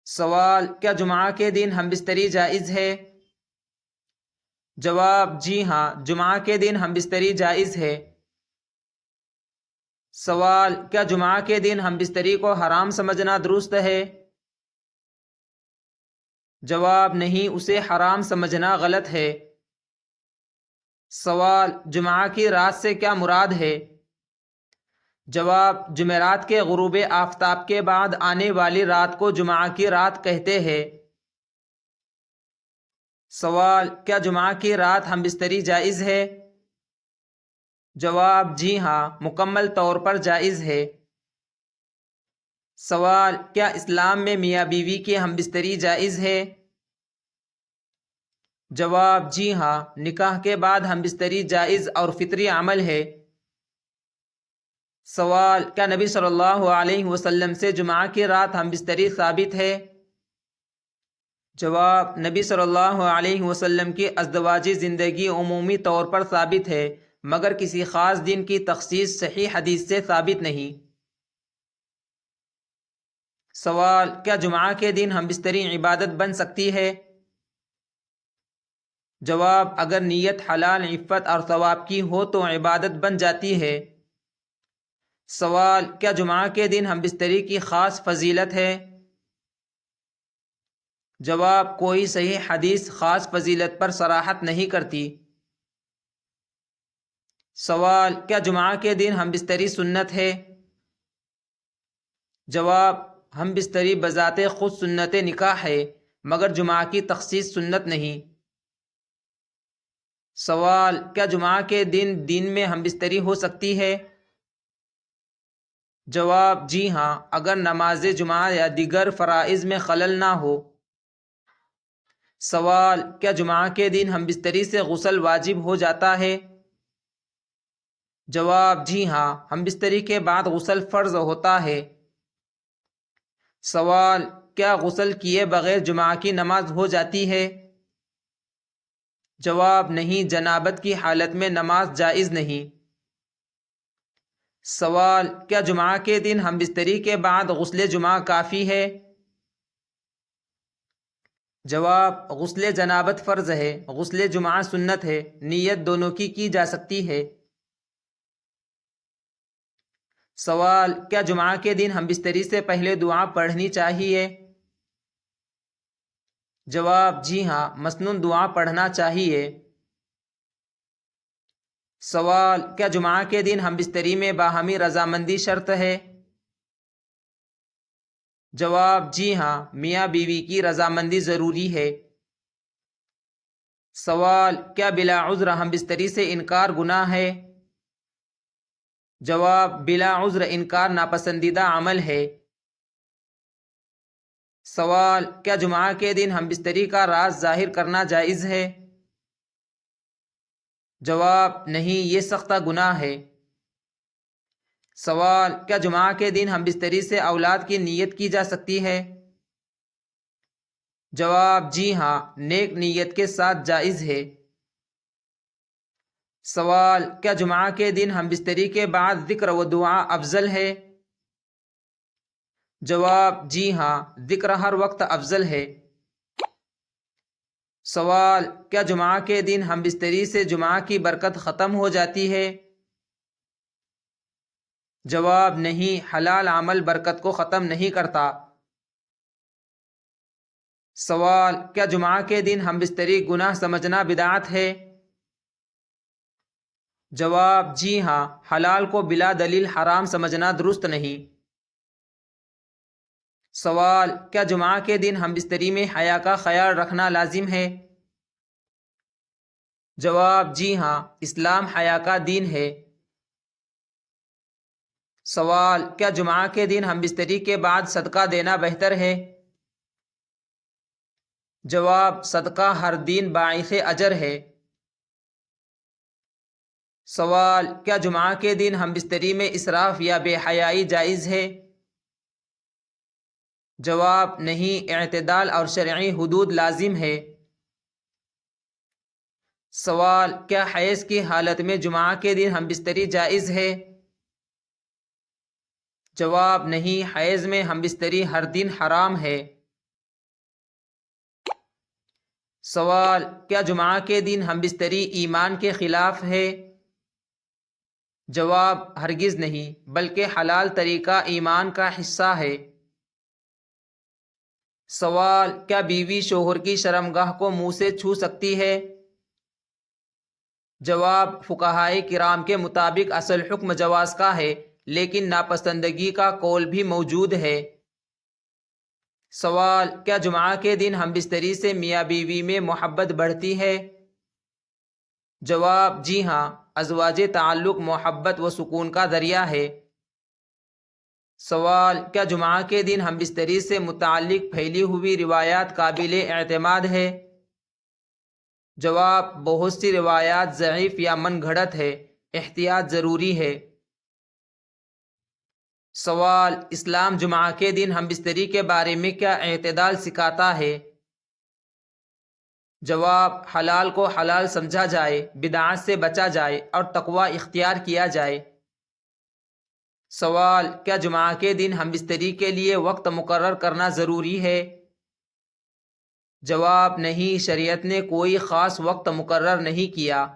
سوال: کیا جمعہ کے دن ہم بستری جائز ہے؟ جواب: جی ہاں، جمعہ کے دن ہم بستری جائز ہے۔ سوال: کیا جمعہ کے دن ہم بستری کو حرام سمجھنا درست ہے؟ جواب: نہیں، اسے حرام سمجھنا غلط ہے۔ سوال: جمعہ کی رات سے کیا مراد ہے؟ جواب: جمعرات کے غروب آفتاب کے بعد آنے والی رات کو جمعہ کی رات کہتے ہیں۔ سوال: کیا جمعہ کی رات ہم بستری جائز ہے؟ جواب: جی ہاں، مکمل طور پر جائز ہے۔ سوال: کیا اسلام میں میاں بیوی کی ہم بستری جائز ہے؟ جواب: جی ہاں، نکاح کے بعد ہم بستری جائز اور فطری عمل ہے۔ سوال: کیا نبی صلی اللہ علیہ وسلم سے جمعہ کی رات ہم بستری ثابت ہے؟ جواب: نبی صلی اللہ علیہ وسلم کی ازدواجی زندگی عمومی طور پر ثابت ہے، مگر کسی خاص دن کی تخصیص صحیح حدیث سے ثابت نہیں۔ سوال: کیا جمعہ کے دن ہم بستری عبادت بن سکتی ہے؟ جواب: اگر نیت حلال، عفت اور ثواب کی ہو تو عبادت بن جاتی ہے۔ سوال: کیا جمعہ کے دن ہم بستری کی خاص فضیلت ہے؟ جواب: کوئی صحیح حدیث خاص فضیلت پر صراحت نہیں کرتی۔ سوال: کیا جمعہ کے دن ہم بستری سنت ہے؟ جواب: ہم بستری بذات خود سنت نکاح ہے، مگر جمعہ کی تخصیص سنت نہیں۔ سوال: کیا جمعہ کے دن میں ہم بستری ہو سکتی ہے؟ جواب: جی ہاں، اگر نماز جمعہ یا دیگر فرائض میں خلل نہ ہو۔ سوال: کیا جمعہ کے دن ہم بستری سے غسل واجب ہو جاتا ہے؟ جواب: جی ہاں، ہم بستری کے بعد غسل فرض ہوتا ہے۔ سوال: کیا غسل کیے بغیر جمعہ کی نماز ہو جاتی ہے؟ جواب: نہیں، جنابت کی حالت میں نماز جائز نہیں۔ سوال: کیا جمعہ کے دن ہم بستری کے بعد غسل جمعہ کافی ہے؟ جواب: غسل جنابت فرض ہے، غسل جمعہ سنت ہے، نیت دونوں کی جا سکتی ہے۔ سوال: کیا جمعہ کے دن ہم بستری سے پہلے دعا پڑھنی چاہیے؟ جواب: جی ہاں، مسنون دعا پڑھنا چاہیے۔ سوال: کیا جمعہ کے دن ہم بستری میں باہمی رضامندی شرط ہے؟ جواب: جی ہاں، میاں بیوی کی رضامندی ضروری ہے۔ سوال: کیا بلا عذر ہم بستری سے انکار گناہ ہے؟ جواب: بلا عذر انکار ناپسندیدہ عمل ہے۔ سوال: کیا جمعہ کے دن ہم بستری کا راز ظاہر کرنا جائز ہے؟ جواب: نہیں، یہ سخت گناہ ہے۔ سوال: کیا جمعہ کے دن ہم بستری سے اولاد کی نیت کی جا سکتی ہے؟ جواب: جی ہاں، نیک نیت کے ساتھ جائز ہے۔ سوال: کیا جمعہ کے دن ہم بستری کے بعد ذکر و دعا افضل ہے؟ جواب: جی ہاں، ذکر ہر وقت افضل ہے۔ سوال: کیا جمعہ کے دن ہم بستری سے جمعہ کی برکت ختم ہو جاتی ہے؟ جواب: نہیں، حلال عمل برکت کو ختم نہیں کرتا۔ سوال: کیا جمعہ کے دن ہم بستری گناہ سمجھنا بدعت ہے؟ جواب: جی ہاں، حلال کو بلا دلیل حرام سمجھنا درست نہیں۔ سوال: کیا جمعہ کے دن ہم بستری میں حیا کا خیال رکھنا لازم ہے؟ جواب: جی ہاں، اسلام حیا کا دین ہے۔ سوال: کیا جمعہ کے دن ہم بستری کے بعد صدقہ دینا بہتر ہے؟ جواب: صدقہ ہر دین باعث اجر ہے۔ سوال: کیا جمعہ کے دن ہم بستری میں اسراف یا بے حیائی جائز ہے؟ جواب: نہیں، اعتدال اور شرعی حدود لازم ہے۔ سوال: کیا حیض کی حالت میں جمعہ کے دن ہم بستری جائز ہے؟ جواب: نہیں، حیض میں ہم بستری ہر دن حرام ہے۔ سوال: کیا جمعہ کے دن ہم بستری ایمان کے خلاف ہے؟ جواب: ہرگز نہیں، بلکہ حلال طریقہ ایمان کا حصہ ہے۔ سوال: کیا بیوی شوہر کی شرمگاہ کو منہ سے چھو سکتی ہے؟ جواب: فقہائے کرام کے مطابق اصل حکم جواز کا ہے، لیکن ناپسندگی کا قول بھی موجود ہے۔ سوال: کیا جمعہ کے دن ہم بستری سے میاں بیوی میں محبت بڑھتی ہے؟ جواب: جی ہاں، ازواج تعلق محبت و سکون کا ذریعہ ہے۔ سوال: کیا جمعہ کے دن ہم بستری سے متعلق پھیلی ہوئی روایات قابل اعتماد ہے؟ جواب: بہت سی روایات ضعیف یا من گھڑت ہے، احتیاط ضروری ہے۔ سوال: اسلام جمعہ کے دن ہم بستری کے بارے میں کیا اعتدال سکھاتا ہے؟ جواب: حلال کو حلال سمجھا جائے، بدعات سے بچا جائے اور تقوی اختیار کیا جائے۔ سوال: کیا جمعہ کے دن ہم بستری کے لیے وقت مقرر کرنا ضروری ہے؟ جواب: نہیں، شریعت نے کوئی خاص وقت مقرر نہیں کیا۔